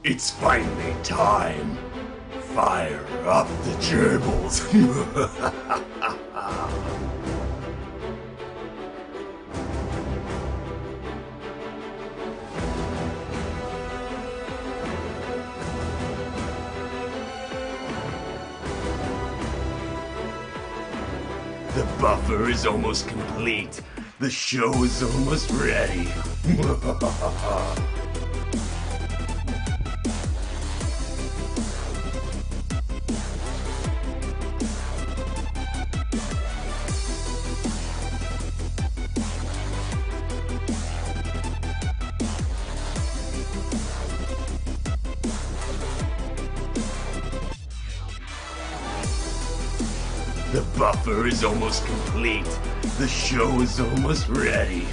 It's finally time. Fire up the gerbils. The buffer is almost complete. The show is almost ready. The buffer is almost complete. The show is almost ready.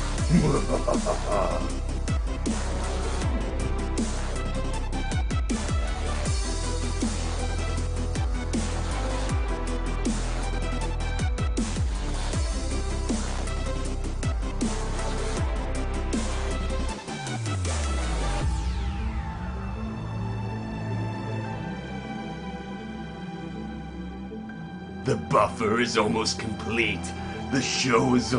The buffer is almost complete. The show is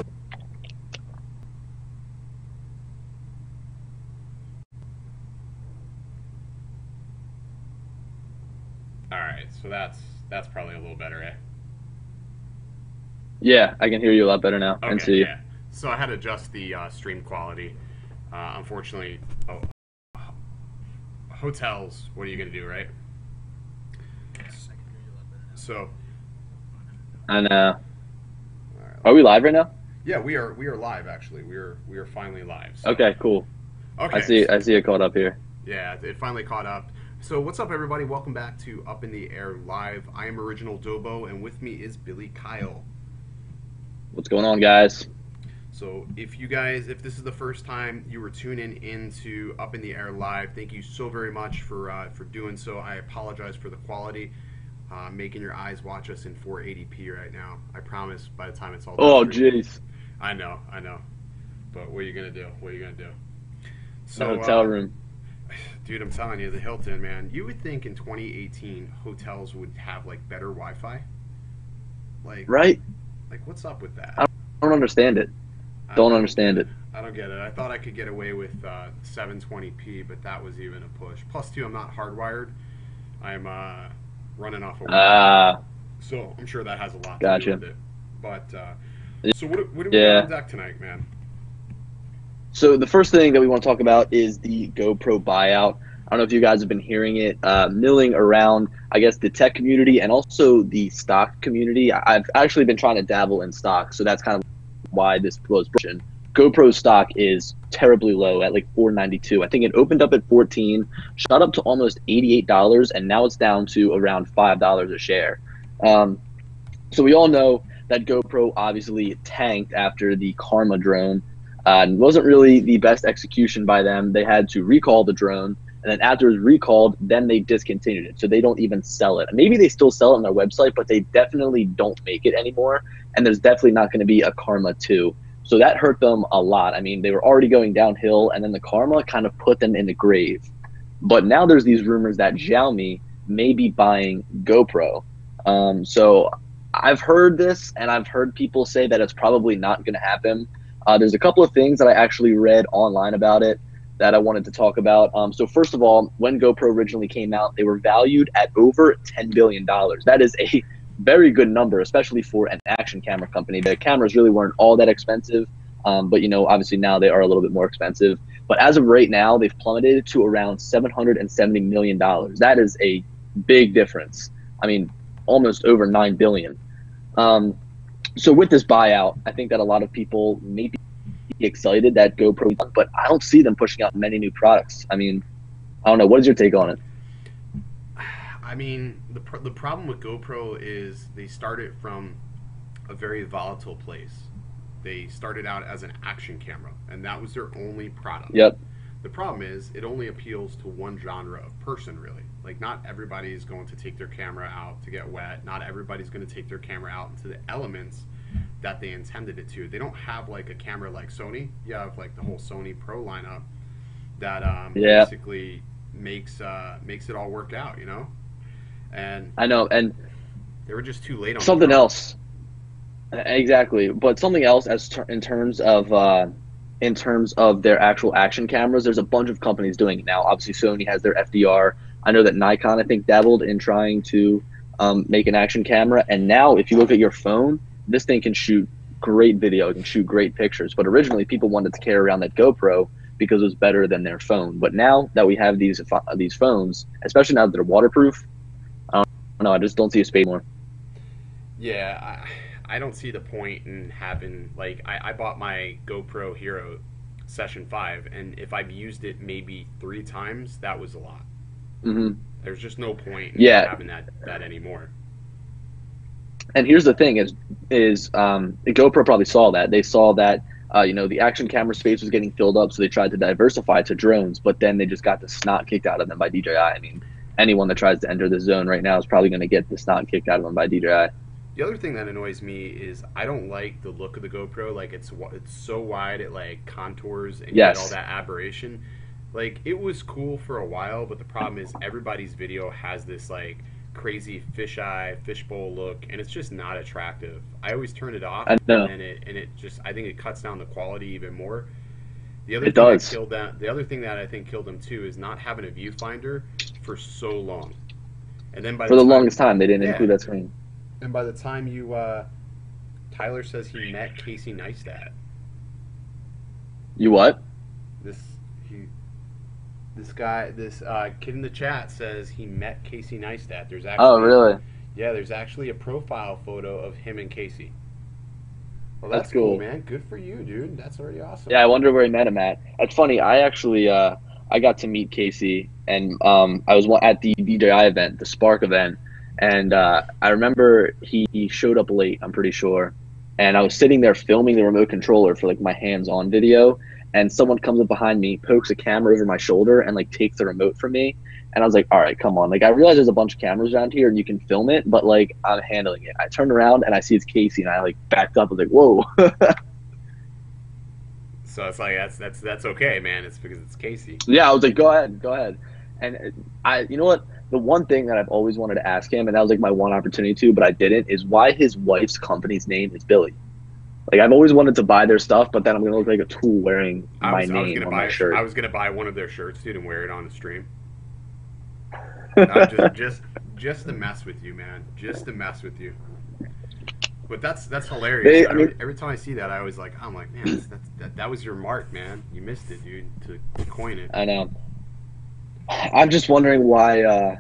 Alright, so that's probably a little better, eh? Yeah, I can hear you a lot better now Okay, and see you. yeah. So I had to adjust the stream quality. Unfortunately, hotels, what are you going to do, right? So, I know. right, Are we live right now? yeah, we are live actually. We are finally live. So. Okay, cool. Okay. I see it caught up here. Yeah, it finally caught up. So what's up, everybody? Welcome back to Up in the Air Live. I am Original Dobo, and with me is Billy Kyle. What's going on, guys? So if this is the first time you were tuning into Up in the Air Live, thank you so very much for doing so. I apologize for the quality. Making your eyes watch us in 480p right now. I promise by the time it's all done. Oh, jeez. I know. But what are you going to do? The hotel room. Dude, I'm telling you, the Hilton, man. You would think in 2018 hotels would have like better Wi-Fi. Right? Like what's up with that? I don't understand it. Don't understand it. I don't get it. I thought I could get away with 720p, but that was even a push. Plus, two, I'm not hardwired. I'm running off of so I'm sure that has a lot to do with it. But so what do we got on deck tonight, man? So the first thing that we want to talk about is the GoPro buyout. I don't know if you guys have been hearing it milling around, I guess, the tech community and also the stock community. I've actually been trying to dabble in stock, so that's kind of why this was pushing. GoPro stock is terribly low at like $4.92. I think it opened up at $14, shot up to almost $88, and now it's down to around $5 a share. So we all know that GoPro obviously tanked after the Karma drone. It wasn't really the best execution by them. They had to recall the drone, and then after it was recalled, then they discontinued it. So they don't even sell it. Maybe they still sell it on their website, but they definitely don't make it anymore. And there's definitely not going to be a Karma 2. So that hurt them a lot. I mean, they were already going downhill, and then the Karma kind of put them in the grave. But now there's these rumors that Xiaomi may be buying GoPro. So I've heard this, and I've heard people say that it's probably not going to happen. There's a couple of things that I actually read online about it that I wanted to talk about. So first of all, when GoPro originally came out, they were valued at over $10 billion. That is a very good number, especially for an action camera company. The cameras really weren't all that expensive, but obviously now they are a little bit more expensive. But as of right now, they've plummeted to around $770 million. That is a big difference. I mean, almost over $9 billion. So with this buyout, I think that a lot of people may be excited that GoPro, but I don't see them pushing out many new products. I mean, I don't know. What is your take on it? I mean, the problem with GoPro is they started from a very volatile place. They started out as an action camera, and that was their only product. Yep. The problem is it only appeals to one genre of person, really. Like, not everybody is going to take their camera out to get wet. Not everybody's going to take their camera out into the elements that they intended it to. They don't have like a camera like Sony. You have like the whole Sony Pro lineup that basically makes it all work out, you know. And I know, and they were just too late on something else. Exactly, but something else in terms of their actual action cameras, there's a bunch of companies doing it now. Obviously, Sony has their FDR. I know that Nikon, I think, dabbled in trying to make an action camera. And now, if you look at your phone, this thing can shoot great video, it can shoot great pictures. But originally, people wanted to carry around that GoPro because it was better than their phone. But now that we have these phones, especially now that they're waterproof, I don't know. I just don't see a space more. Yeah, I don't see the point in having, like, I bought my GoPro Hero Session 5, and if I've used it maybe 3 times, that was a lot. Mm-hmm. There's just no point in Yeah. having that anymore. And here's the thing: is GoPro probably saw that. They saw that the action camera space was getting filled up, so they tried to diversify to drones. But then they just got the snot kicked out of them by DJI. I mean, anyone that tries to enter this zone right now is probably going to get the snot kicked out of them by DJI. The other thing that annoys me is I don't like the look of the GoPro. Like, it's so wide, it like contours and you get all that aberration. Like, it was cool for a while, but the problem is everybody's video has this like crazy fishbowl look, and it's just not attractive. I always turn it off, and it just, I think it cuts down the quality even more. The other thing that I think killed them too is not having a viewfinder for so long. And then by the longest time they didn't include that screen. And by the time you, Tyler says he met Casey Neistat. You what? This kid in the chat says he met Casey Neistat. There's actually, really? Yeah, there's actually a profile photo of him and Casey. Well, that's cool, man. Good for you, dude. That's already awesome. Yeah, I wonder where he met him at. It's funny. I actually, I got to meet Casey, and I was at the DJI event, the Spark event. And I remember he showed up late, I'm pretty sure. And I was sitting there filming the remote controller for like my hands-on video. And someone comes up behind me, pokes a camera over my shoulder, and like takes the remote from me. And I was like, all right, come on. Like, I realize there's a bunch of cameras around here and you can film it, but like, I'm handling it. I turned around and I see it's Casey, and I like backed up. I was like, whoa. So it's like, that's okay, man. It's because it's Casey. Yeah, I was like, go ahead. And you know what? The one thing that I've always wanted to ask him, and that was like my one opportunity to, but I didn't, is why his wife's company's name is Billy. Like, I've always wanted to buy their stuff, but then I'm gonna look like a tool wearing my name on my shirt. I was gonna buy one of their shirts, dude, and wear it on the stream. Just to mess with you, man. Just to mess with you. But that's hilarious. Every time I see that, I'm like, man, that was your mark, man. You missed it, dude, to coin it. I know. I'm just wondering why.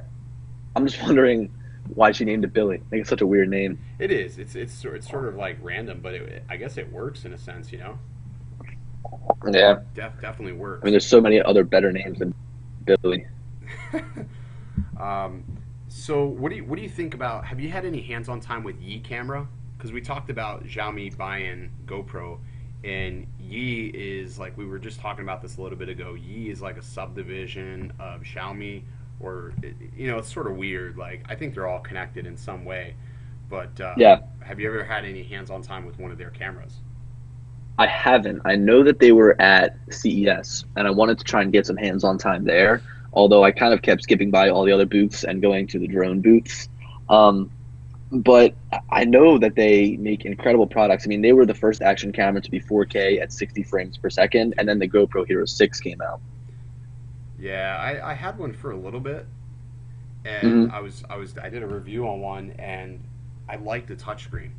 Why she named it Billy. I think it's such a weird name. It is. It's sort of like random, but I guess it works in a sense, you know. Yeah. Definitely works. I mean, there's so many other better names than Billy. So what do you think about? Have you had any hands-on time with Yi camera? Because we talked about Xiaomi buying GoPro, and Yi is like, we were just talking about this a little bit ago. Yi is like a subdivision of Xiaomi, or it's sort of weird. Like, I think they're all connected in some way, but yeah. Have you ever had any hands-on time with one of their cameras? I haven't. I know that they were at CES, and I wanted to try and get some hands-on time there. Although I kind of kept skipping by all the other booths and going to the drone booths. But I know that they make incredible products. I mean, they were the first action camera to be 4K at 60 frames per second, and then the GoPro Hero 6 came out. Yeah, I had one for a little bit, and I did a review on one, and I like the touchscreen.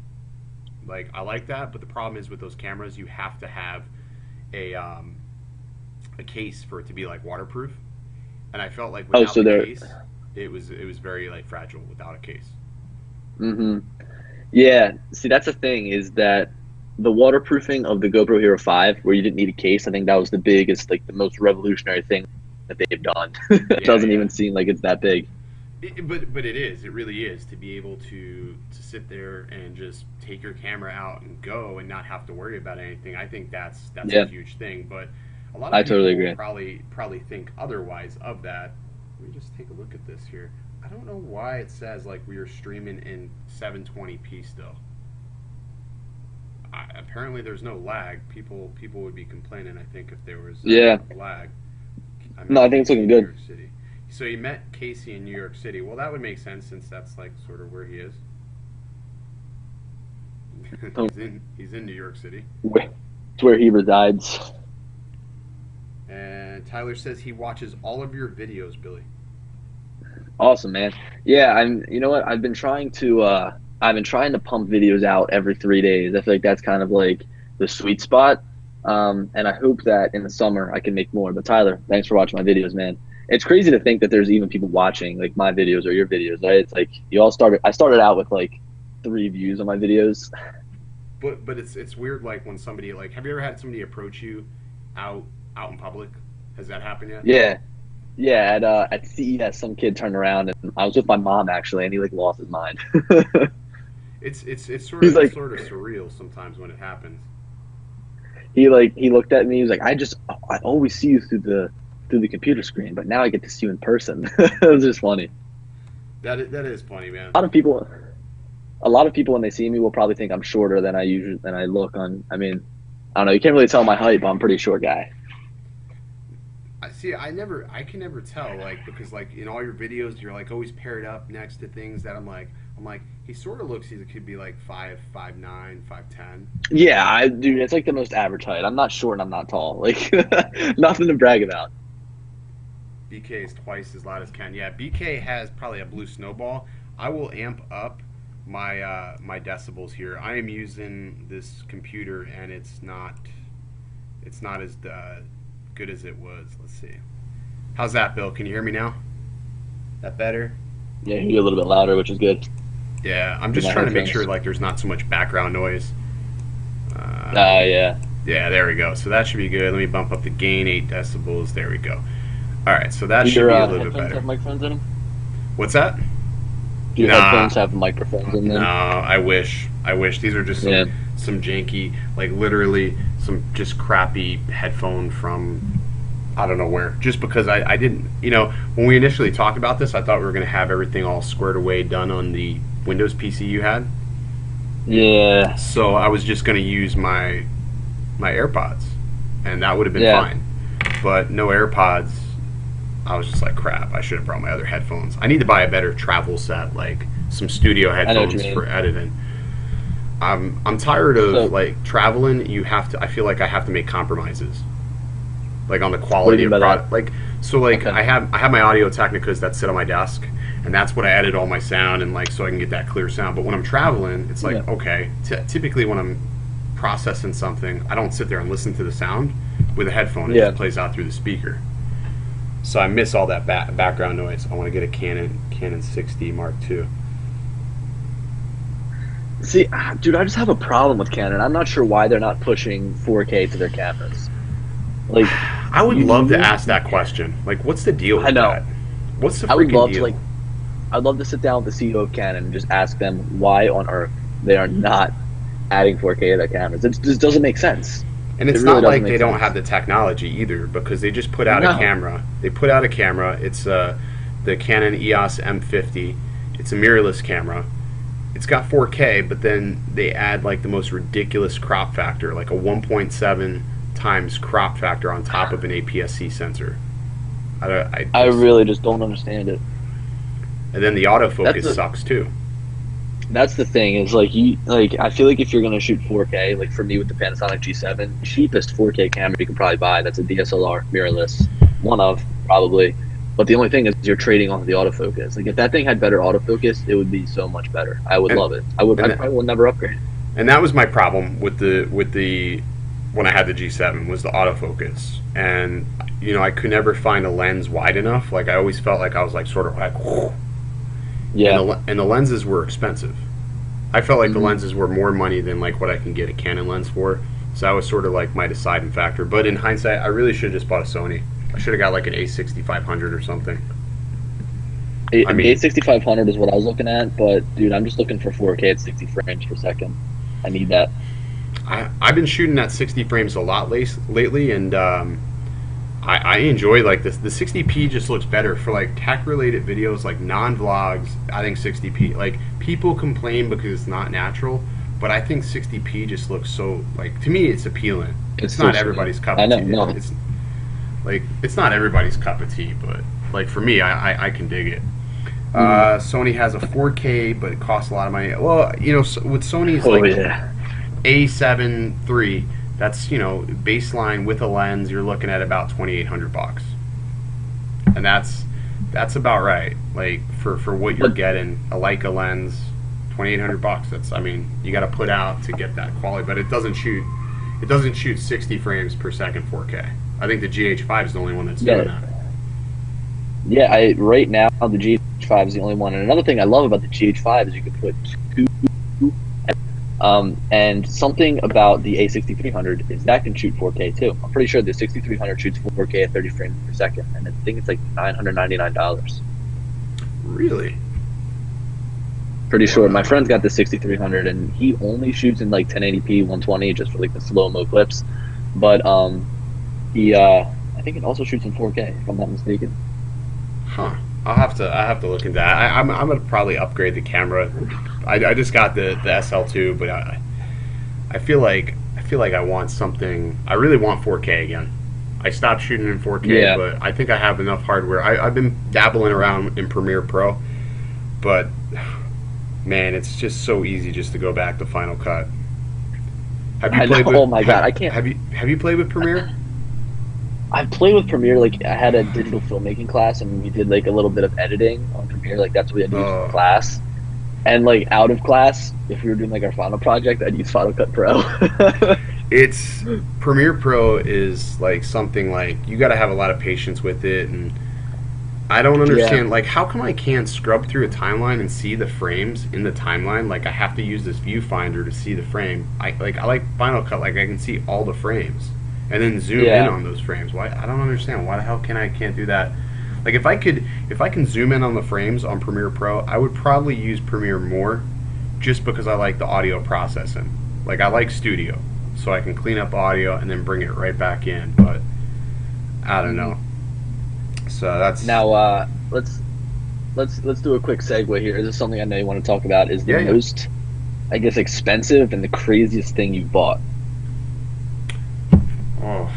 Like, I like that, but the problem is with those cameras, you have to have a case for it to be like waterproof, and I felt like without the case, it was very like fragile without a case. Yeah. See, that's the thing, is that the waterproofing of the GoPro Hero 5, where you didn't need a case, I think that was the biggest, like the most revolutionary thing that they've done. It doesn't even seem like it's that big. But it is. It really is, to be able to sit there and just take your camera out and go and not have to worry about anything. I think that's a huge thing. But a lot of people totally agree. probably think otherwise of that. Let me just take a look at this here. I don't know why it says like we are streaming in 720p still. Apparently there's no lag. People would be complaining, I think, if there was lag. No, I think it's looking good. City. So you met Casey in New York City. Well, that would make sense since that's like sort of where he is. He's in New York City. It's where he resides. And Tyler says he watches all of your videos, Billy. Awesome, man. Yeah, you know what? I've been trying to pump videos out every 3 days. I feel like that's kind of like the sweet spot. And I hope that in the summer I can make more. But Tyler, thanks for watching my videos, man. It's crazy to think that there's even people watching like my videos or your videos, right? It's like I started out with like 3 views on my videos. But it's weird, like when somebody, like, have you ever had somebody approach you out in public? Has that happened yet? Yeah. At CES, some kid turned around, and I was with my mom actually, and he like lost his mind. It's sort of surreal sometimes when it happens. He looked at me. He was like, I always see you through the computer screen, but now I get to see you in person. It was just funny. That is funny, man. A lot of people when they see me will probably think I'm shorter than I look on. I mean, I don't know. You can't really tell my height, but I'm a pretty short guy. I can never tell, like, because like in all your videos you're like always paired up next to things that I'm like he sort of looks, he could be like 5'9", 5'10". Yeah, dude, it's like the most average height. I'm not short and I'm not tall. Like nothing to brag about. BK is twice as loud as Ken. Yeah, BK has probably a blue snowball. I will amp up my my decibels here. I am using this computer and it's not as good as it was. Let's see. How's that, Bill? Can you hear me now? That better? Yeah, you're a little bit louder, which is good. Yeah, I'm just trying to make sure like there's not so much background noise. Yeah. Yeah, there we go. So that should be good. Let me bump up the gain 8 decibels. There we go. All right, so that should be a little bit better. Have microphones in them? What's that? Do your headphones have microphones in them? No, I wish. These are just some janky, like literally some just crappy headphone from I don't know where. Just because I didn't, when we initially talked about this, I thought we were going to have everything all squared away done on the Windows PC you had. Yeah. So I was just going to use my AirPods, and that would have been fine. But no AirPods. I was just like, crap, I should have brought my other headphones. I need to buy a better travel set, like some studio headphones for editing. I'm tired of like traveling. I feel like I have to make compromises, like on the quality of product. Like I have my Audio Technicas that sit on my desk, and that's what I edit all my sound and like so I can get that clear sound. But when I'm traveling, it's like okay. Typically when I'm processing something, I don't sit there and listen to the sound with a headphone. It just plays out through the speaker. So I miss all that background noise. I want to get a Canon 6D Mark II. See, dude, I just have a problem with Canon. I'm not sure why they're not pushing 4K to their cameras. Like, I would love to ask that question. Like, what's the deal with that? What's the freaking deal? I'd love to sit down with the CEO of Canon and just ask them why on earth they are not adding 4K to their cameras. It just doesn't make sense. And it's not like they don't have the technology either, because they just put out a camera. They put out a camera. It's the Canon EOS M50. It's a mirrorless camera. It's got 4K, but then they add like the most ridiculous crop factor, like a 1.7 times crop factor on top of an APS-C sensor. I really just don't understand it. And then the autofocus sucks too. That's the thing, is like I feel like if you're gonna shoot 4K, like for me with the Panasonic G7, cheapest 4K camera you can probably buy, that's a DSLR mirrorless, one of probably. But the only thing is you're trading off the autofocus. Like if that thing had better autofocus, it would be so much better. I would love it. I probably would never upgrade. And that was my problem with the when I had the G7 was the autofocus. And I could never find a lens wide enough. Like I always felt like I was like sort of like whoa. Yeah. And the lenses were expensive. I felt like the lenses were more money than like what I can get a Canon lens for. So that was sort of like my deciding factor. But in hindsight, I really should have just bought a Sony. I should have got like an A6500 or something. A6500 is what I was looking at, but dude, I'm just looking for 4K at 60 frames per second. I need that. I've been shooting at 60 frames a lot lately, and I enjoy like this. The 60p just looks better for like tech-related videos, like non-vlogs. I think 60p. Like people complain because it's not natural, but I think 60p just looks so like to me it's appealing. It's not everybody's cup of tea. Like, it's not everybody's cup of tea, but like for me, I can dig it. Sony has a 4K, but it costs a lot of money. Well, you know, with Sony's A7 III, that's, you know, baseline with a lens, you're looking at about $2,800, and that's about right. Like for what you're getting, a Leica lens, $2,800. That's, I mean, you got to put out to get that quality, but it doesn't shoot 60 frames per second 4K. I think the GH5 is the only one that's doing that. Yeah, right now the GH5 is the only one. And another thing I love about the GH5 is you can put two. And something about the A6300 is that can shoot 4K too. I'm pretty sure the 6300 shoots 4K at 30 frames per second, and I think it's like $999. Really? Pretty sure. My friend's got the 6300, and he only shoots in like 1080p 120 just for like the slow-mo clips. But he I think it also shoots in 4K if I'm not mistaken. Huh. I have to look into that. I'm gonna probably upgrade the camera. I just got the SL2, but I feel like I want something. I really want 4K again. I stopped shooting in 4K, but I think I have enough hardware. I've been dabbling around in Premiere Pro, but man, it's just so easy just to go back to Final Cut. Have you played with? Oh my god, I can't. Have you played with Premiere? I've played with Premiere. Like, I had a digital filmmaking class, and we did like a little bit of editing on Premiere. Like, that's what we had to do in class. And like out of class, if we were doing like our final project, I'd use Final Cut Pro. It's Premiere Pro is like something like you got to have a lot of patience with it, and I don't understand like how come I can't scrub through a timeline and see the frames in the timeline? Like I have to use this viewfinder to see the frame. I like Final Cut, like I can see all the frames and then zoom in on those frames. Why? I don't understand. Why the hell can't do that? Like if I can zoom in on the frames on Premiere Pro, I would probably use Premiere more, just because I like the audio processing. Like I like Studio, so I can clean up audio and then bring it right back in. But I don't know. So that's now. Let's do a quick segue here. This is something I know you want to talk about. Is the most, I guess, expensive and the craziest thing you've bought. Oh.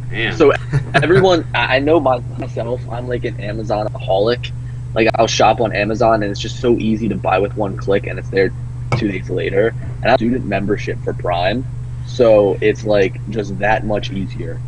Man. So everyone, I know myself, I'm like an Amazon-aholic. Like I'll shop on Amazon and it's just so easy to buy with one click and it's there 2 days later. And I have a student membership for Prime, so it's like just that much easier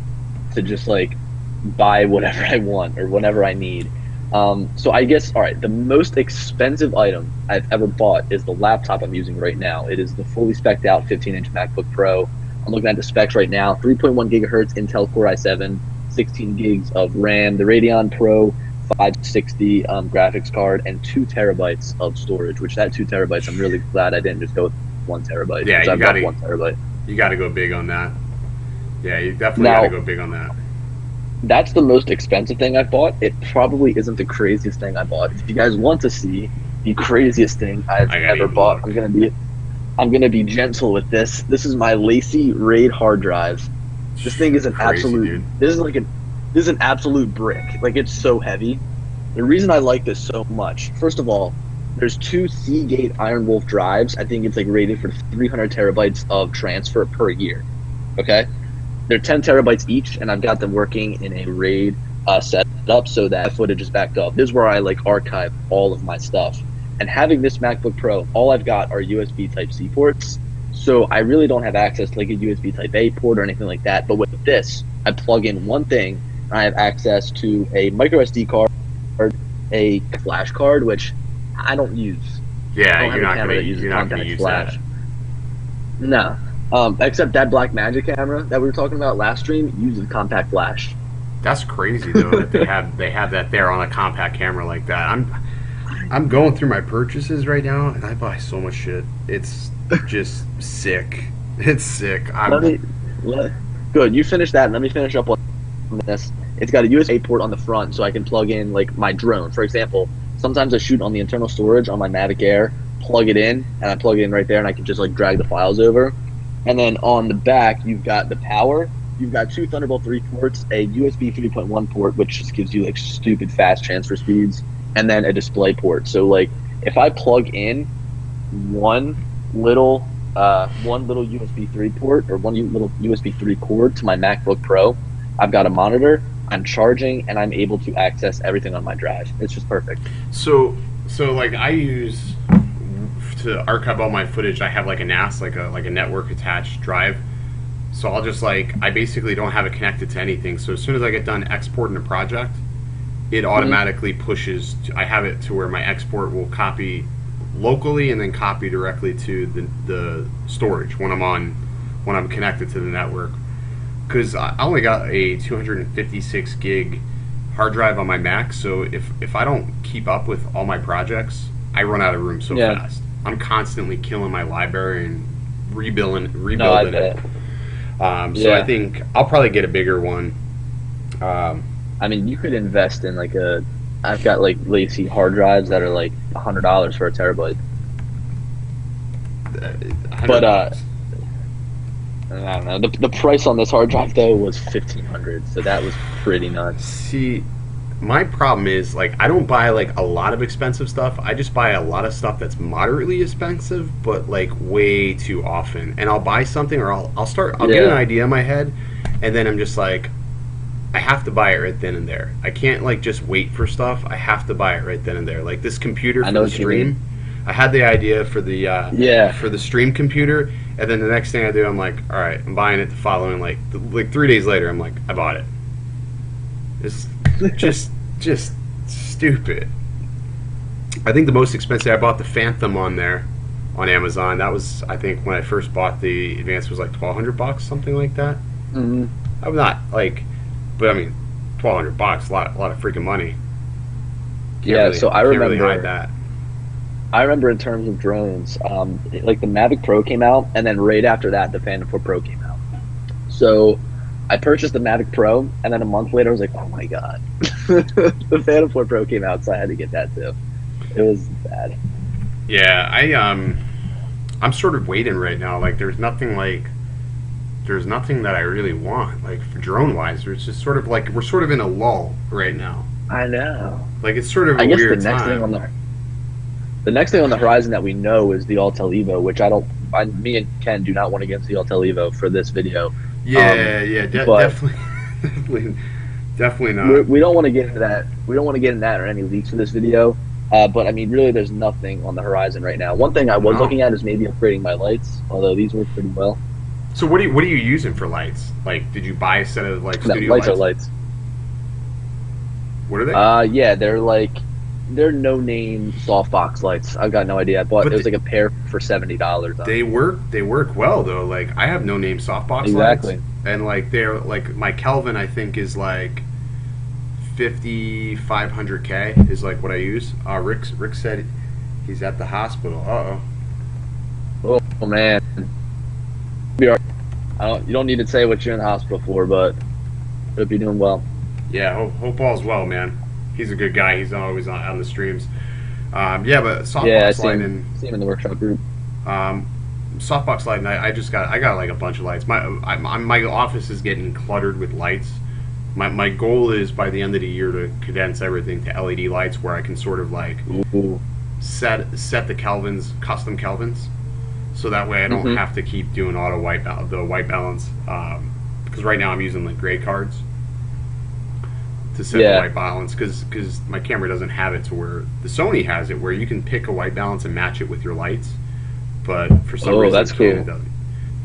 to just like buy whatever I want or whatever I need. So I guess, all right, the most expensive item I've ever bought is the laptop I'm using right now. It is the fully spec'd out 15-inch MacBook Pro. I'm looking at the specs right now. 3.1 gigahertz Intel Core i7, 16 gigs of RAM, the Radeon Pro 560 graphics card, and 2 terabytes of storage. Which that 2 terabytes, I'm really glad I didn't just go with 1 terabyte. Yeah, you got 1 terabyte. You got to go big on that. Yeah, you definitely got to go big on that. That's the most expensive thing I've bought. It probably isn't the craziest thing I bought. If you guys want to see the craziest thing I've ever bought, I'm gonna be gentle with this. This is my Lacy RAID hard drive. This thing is an absolute. This is an absolute brick. Like it's so heavy. The reason I like this so much, first of all, there's 2 Seagate Iron Wolf drives. I think it's like rated for 300 terabytes of transfer per year. Okay, they're 10 terabytes each, and I've got them working in a RAID setup so that footage is backed up. This is where I like archive all of my stuff. And having this MacBook Pro, all I've got are USB Type-C ports, so I really don't have access to like a USB Type-A port or anything like that. But with this, I plug in one thing, and I have access to a micro SD card, a flash card, which I don't use. Yeah, you're not going to use flash. That. No, except that Blackmagic camera that we were talking about last stream uses compact flash. That's crazy though that they have that there on a compact camera like that. I'm going through my purchases right now, and I buy so much shit. It's just sick. It's sick. Good. You finish that, and let me finish up on this. It's got a USB port on the front, so I can plug in like my drone. For example, sometimes I shoot on the internal storage on my Mavic Air, plug it in, and I plug it in right there, and I can just like drag the files over. And then on the back, you've got the power. You've got 2 Thunderbolt 3 ports, a USB 3.1 port, which just gives you like stupid fast transfer speeds, and then a display port. So like if I plug in one little USB 3 port or one little USB 3 cord to my MacBook Pro, I've got a monitor, I'm charging, and I'm able to access everything on my drive. It's just perfect. So like I use to archive all my footage. I have like a NAS, like a network attached drive. So I'll just I basically don't have it connected to anything. So as soon as I get done exporting a project, it automatically pushes. I have it to where my export will copy locally and then copy directly to the storage when I'm connected to the network. Because I only got a 256 gig hard drive on my Mac, so if I don't keep up with all my projects, I run out of room so fast. I'm constantly killing my library and rebuilding it. So I think I'll probably get a bigger one. I mean, you could invest in I've got Lacy hard drives that are like $100 for a terabyte. But I don't know. The price on this hard drive though was $1,500, so that was pretty nuts. See, my problem is I don't buy a lot of expensive stuff. I just buy a lot of stuff that's moderately expensive, but way too often. And I'll buy something, or I'll get an idea in my head, and then I'm just I have to buy it right then and there. I can't just wait for stuff. I have to buy it right then and there. Like this computer for the stream, I had the idea for the for the stream computer, and then the next thing I do, I'm like, all right, I'm buying it the following 3 days later. I'm like, I bought it. It's just stupid. I think the most expensive, I bought the Phantom on there on Amazon. That was, I think, when I first bought the Advanced was $1,200, something like that. Mm-hmm. I'm not but I memean, $1,200, a lot of freaking money. So I remember really hide that. I remember in terms of drones, the Mavic Pro came out, and then right after that, the Phantom 4 Pro came out. So I purchased the Mavic Pro, and then a month later, I was like, oh my god, the Phantom 4 Pro came out, so I had to get that too. It was bad. Yeah, I'm sort of waiting right now. There's nothing that I really want. For drone wise, it's just sort of we're sort of in a lull right now. I know. It's sort of a weird time. The next thing on the horizon that we know is the Altel Evo, which me and Ken do not want to get into the Altel Evo for this video. Definitely not. We don't want to get into that. We don't want to get into that or any leaks for this video. But I mean, really, there's nothing on the horizon right now. One thing I was looking at is maybe upgrading my lights, although these work pretty well. So what are you using for lights? Did you buy a set of studio lights? Lights are lights. What are they? Yeah, they're no-name softbox lights. I've got no idea. It was a pair for $70. They work well though. I have no-name softbox lights, and they're my Kelvin I think is 5,500K is what I use. Rick said he's at the hospital. Oh man. You don't need to say what you're in the hospital for, but hope you're doing well. Yeah, hope all's well, man. He's a good guy. He's always on the streams. But softbox lighting. See him in the workshop group. Softbox lighting. I got a bunch of lights. My office is getting cluttered with lights. My goal is by the end of the year to condense everything to LED lights, where I can sort of set the Kelvins, custom Kelvins, so that way I don't have to keep doing auto white balance. Because right now I'm using gray cards to set the white balance, because my camera doesn't have it to where the Sony has it, where you can pick a white balance and match it with your lights, but for some reason that's cool. It doesn't.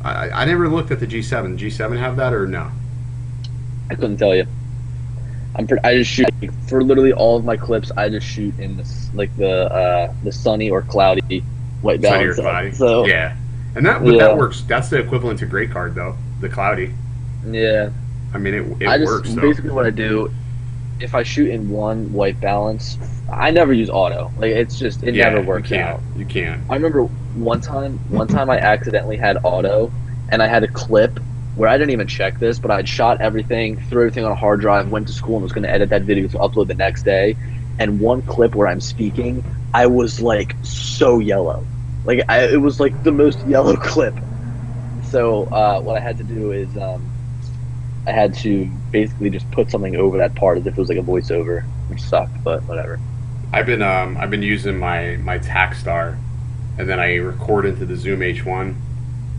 I never looked at the G7. G7 have that or no? I couldn't tell you. I just shoot for literally all of my clips. I just shoot in this the sunny or cloudy white balance. Sunny or cloudy. So yeah, and that works. That's the equivalent to gray card though. The cloudy. Yeah. I mean it works. Basically, what I do, if I shoot in one white balance, I never use auto. It never works out. You can't. I remember one time I accidentally had auto, and I had a clip where I didn't even check this, but I'd shot everything, threw everything on a hard drive, went to school, and was going to edit that video to upload the next day. And one clip where I'm speaking, I was so yellow. It was the most yellow clip. So what I had to do is I had to basically just put something over that part as if it was a voiceover, which sucked, but whatever. I've been using my Takstar, and then I record into the Zoom H1,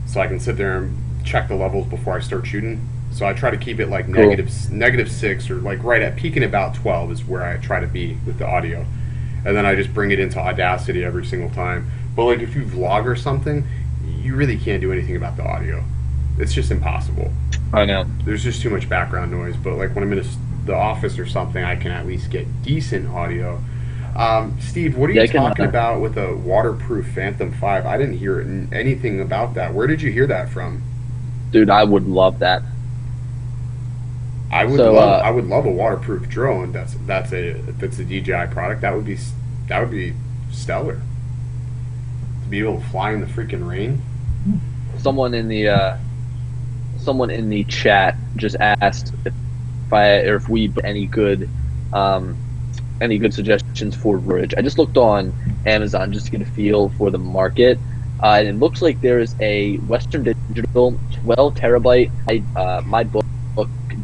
so I can sit there and check the levels before I start shooting. So I try to keep it like Cool. -6 or like right at peaking about 12 is where I try to be with the audio. And then I just bring it into Audacity every single time. But like if you vlog or something, you really can't do anything about the audio. It's just impossible. I know. There's just too much background noise. But like when I'm in the office or something, I can at least get decent audio. Steve, what are you talking about with a waterproof Phantom 5? I didn't hear anything about that. Where did you hear that from? Dude, I would love that. I would love a waterproof drone. That's a DJI product. That would be stellar. To be able to fly in the freaking rain. Someone in the chat just asked if we any good suggestions for storage. I just looked on Amazon just to get a feel for the market, and it looks like there is a Western Digital 12 terabyte my book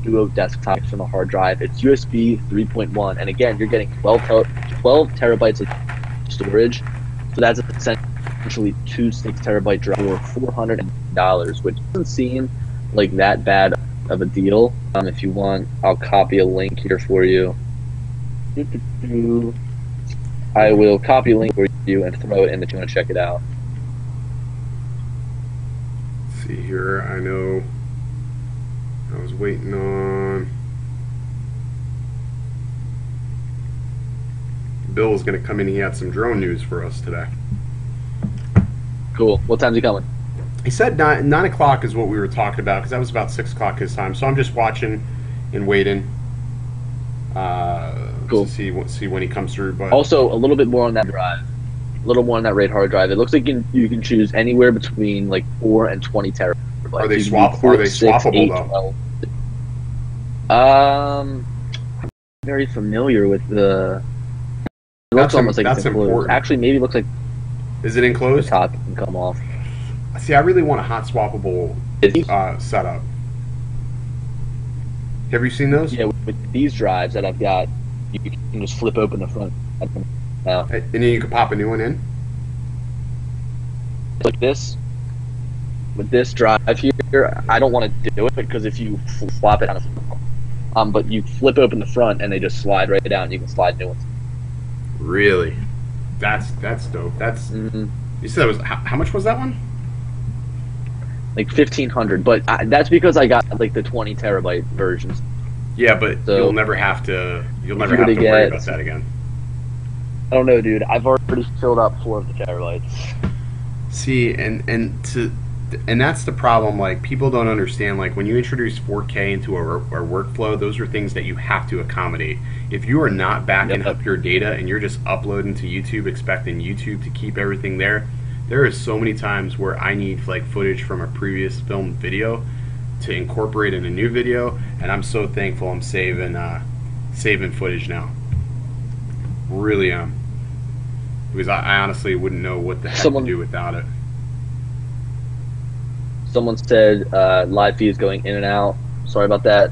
Duo desktop from a hard drive. It's USB 3.1, and again, you're getting 12 terabytes of storage. So that's essentially 2 6-terabyte drive for $400, which doesn't seem like that bad of a deal. If you want, I'll copy a link here for you. I will copy a link for you and throw it in if you want to check it out. Let's see here, I know I was waiting on Bill was going to come in. He had some drone news for us today. Cool. What time's he coming? He said 9 o'clock is what we were talking about, because that was about 6 o'clock his time. So I'm just watching and waiting cool. to see when he comes through. But also, a little bit more on that drive. A little more on that RAID hard drive. It looks like you can choose anywhere between like 4 and 20 terabytes. Are they swappable though? I'm very familiar with the. It looks almost like it's enclosed. Important. Actually, maybe it looks like. Is it enclosed? The top can come off. See, I really want a hot swappable setup. Have you seen those? Yeah, with these drives that I've got, you can just flip open the front. And then you can pop a new one in? Like this. With this drive here, I don't want to do it because if you flop it on but you flip open the front and they just slide right down and you can slide new ones. Really? That's dope. That's You said that was how much was that one? Like 1,500, but that's because I got like the 20 terabyte versions. Yeah, but so you'll never have to worry about that again. I don't know, dude. I've already filled up 4 of the terabytes. See, and that's the problem. Like, people don't understand. Like, when you introduce 4K into our workflow, those are things that you have to accommodate. If you are not backing up your data and you're just uploading to YouTube, expecting YouTube to keep everything there is so many times where I need like footage from a previous filmed video to incorporate in a new video, and I'm so thankful I'm saving footage now. Really am. Because I honestly wouldn't know what the heck to do without it. Someone said live feed is going in and out. Sorry about that.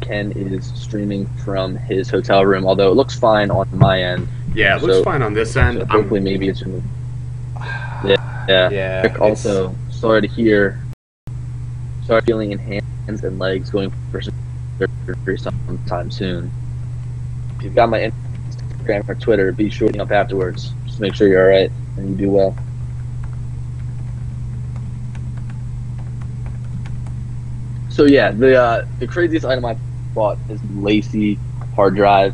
Ken is streaming from his hotel room, although it looks fine on my end. Yeah, it looks fine on this end. So hopefully maybe it's in yeah. Rick also, sorry to hear. Sorry feeling in hands and legs going for surgery sometime soon. If you've got my Instagram or Twitter, be sure to hit me up afterwards. Just make sure you're alright and you do well. So yeah, the craziest item I bought is the Lacy hard drive.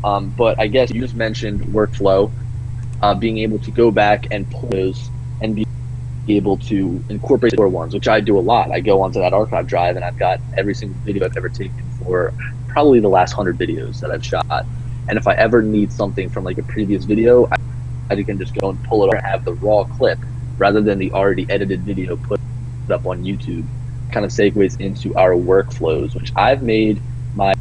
But I guess you just mentioned workflow, being able to go back and pull those and be able to incorporate the ones, which I do a lot. I go onto that archive drive and I've got every single video I've ever taken for probably the last 100 videos that I've shot. And if I ever need something from like a previous video, I can just go and pull it or have the raw clip rather than the already edited video put up on YouTube. Kind of segues into our workflows, which I've made my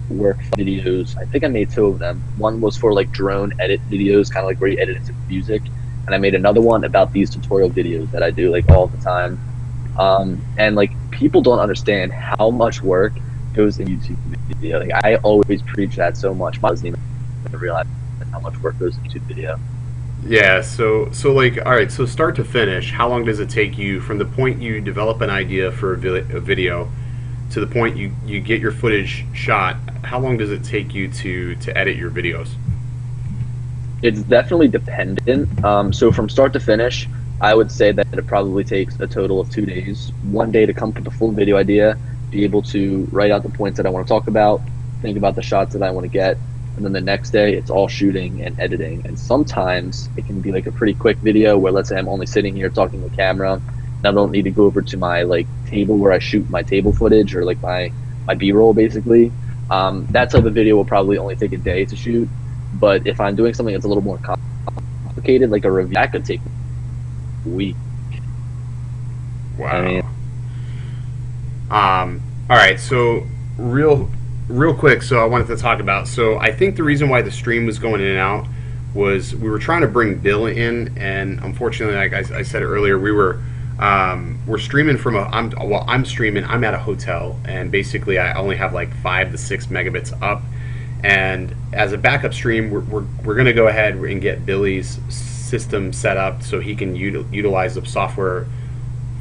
work videos. I think I made 2 of them. One was for like drone edit videos, kind of like where you edit into music, and I made another one about these tutorial videos that I do like all the time. And like people don't understand how much work goes in YouTube video. Like I always preach that so much, I wasn't even realize how much work goes in YouTube video. Yeah, so like, all right, so start to finish, how long does it take you from the point you develop an idea for a video to the point you get your footage shot, how long does it take you to edit your videos? It's definitely dependent. So from start to finish, I would say that it probably takes a total of 2 days. 1 day to come up with a full video idea, be able to write out the points that I want to talk about, think about the shots that I want to get, and then the next day it's all shooting and editing. And sometimes it can be like a pretty quick video where, let's say I'm only sitting here talking to the camera, and I don't need to go over to my like table where I shoot my table footage or like my B-roll basically. That type of video will probably only take a day to shoot. But if I'm doing something that's a little more complicated, like a review, that could take a week. Wow. I mean, all right, so real quick, so I wanted to talk about, so I think the reason why the stream was going in and out was we were trying to bring Bill in, and unfortunately, like I said earlier, we're streaming from I'm streaming, I'm at a hotel, and basically I only have like 5 to 6 megabits up. And as a backup stream, we're going to go ahead and get Billy's system set up so he can utilize the software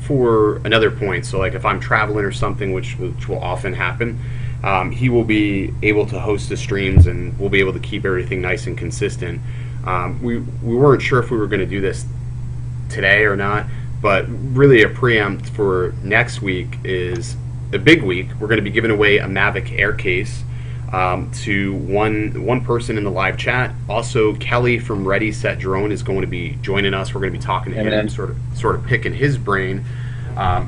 for another point. So like if I'm traveling or something, which will often happen, he will be able to host the streams and we'll be able to keep everything nice and consistent. We weren't sure if we were going to do this today or not, but really a preempt for next week is a big week. We're going to be giving away a Mavic Air case to one person in the live chat. Also, Kelly from Ready Set Drone is going to be joining us. We're going to be talking to him, sort of picking his brain.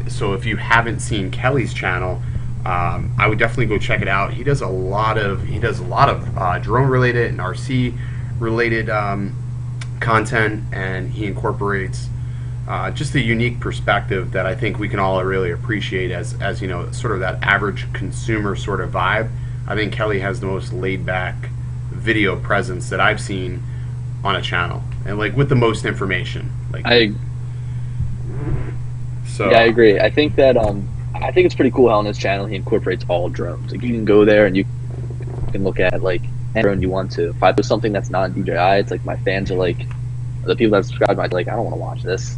So if you haven't seen Kelly's channel, I would definitely go check it out. He does a lot of drone related and RC related content, and he incorporates just a unique perspective that I think we can all really appreciate as you know, sort of that average consumer sort of vibe. I think Kelly has the most laid-back video presence that I've seen on a channel, and like with the most information. Like, yeah, I agree. I think that I think it's pretty cool how on his channel he incorporates all drones. Like you can go there and you can look at like any drone you want to. If I do something that's not DJI, it's like my fans are like, the people that subscribe are like, I don't want to watch this.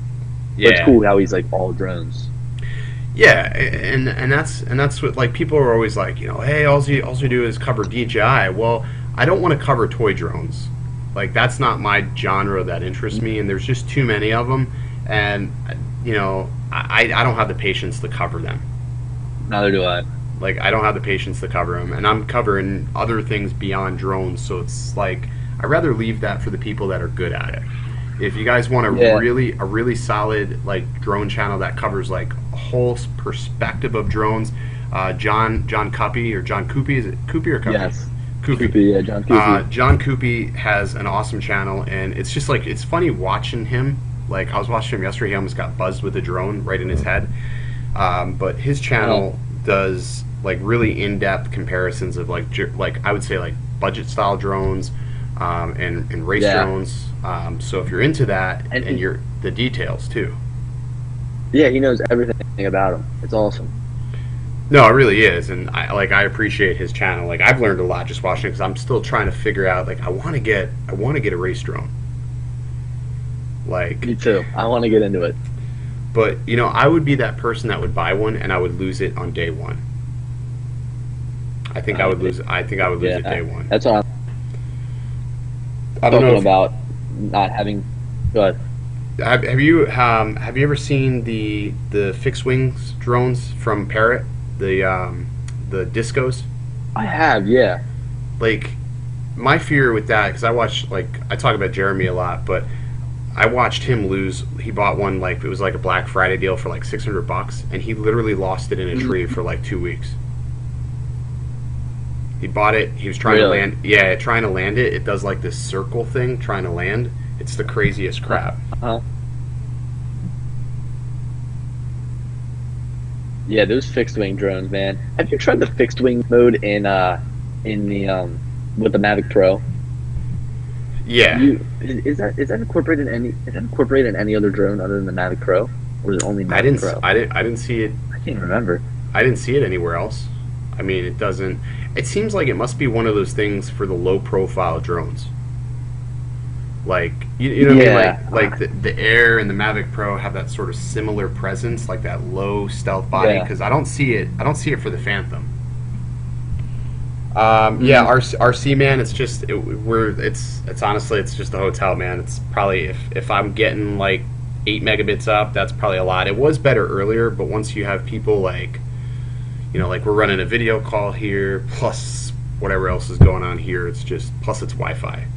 Yeah, but it's cool how he's like all drones. Yeah, and that's what, like, people are always like, you know, hey, all you do is cover DJI. Well, I don't want to cover toy drones. Like, that's not my genre that interests me, and there's just too many of them, and you know, I don't have the patience to cover them. Neither do I. Like, I don't have the patience to cover them, and I'm covering other things beyond drones, so it's like I'd rather leave that for the people that are good at it. If you guys want a really solid like drone channel that covers like a whole perspective of drones, John Cuppy, or John Coopy, is it Coopy or Cuppy? Yes. Coopy. Yeah, John Coopy. John Coopy has an awesome channel, and it's just like, it's funny watching him. Like, I was watching him yesterday, he almost got buzzed with a drone right in his head. But his channel does like really in-depth comparisons of like I would say like budget style drones, and race drones. So if you're into that, and you're the details too. Yeah, he knows everything about them. It's awesome. No, it really is, and I appreciate his channel. Like, I've learned a lot just watching it, because I'm still trying to figure out, like, I want to get a race drone. Like, me too. I want to get into it. But you know, I would be that person that would buy one and I would lose it on day one. I think I would lose. I think I would lose it day one. That's what I don't know about not having. Go ahead. Have you ever seen the fixed wings drones from Parrot, the discos? I have, yeah. Like, my fear with that, because I talk about Jeremy a lot, but I watched him lose. He bought one, like, it was like a Black Friday deal for like $600, and he literally lost it in a tree for like 2 weeks. He bought it. He was trying to land. Yeah, trying to land it. It does like this circle thing, trying to land. It's the craziest crap. Yeah, those fixed wing drones, man. Have you tried the fixed wing mode in the with the Mavic Pro? Yeah. Is that incorporated in any other drone other than the Mavic Pro, or is it only Mavic Pro? I didn't see it. I can't remember. I didn't see it anywhere else. I mean, it doesn't. It seems like it must be one of those things for the low profile drones. Like you know what Yeah. I mean? Like the Air and the Mavic Pro have that sort of similar presence, like that low stealth body. Yeah. Because I don't see it. I don't see it for the Phantom. Yeah, RC man, it's just it's honestly it's just a hotel, man. It's probably if I'm getting like 8 megabits up, that's probably a lot. It was better earlier, but once you have people like, you know, like we're running a video call here, plus whatever else is going on here, it's just plus it's Wi-Fi.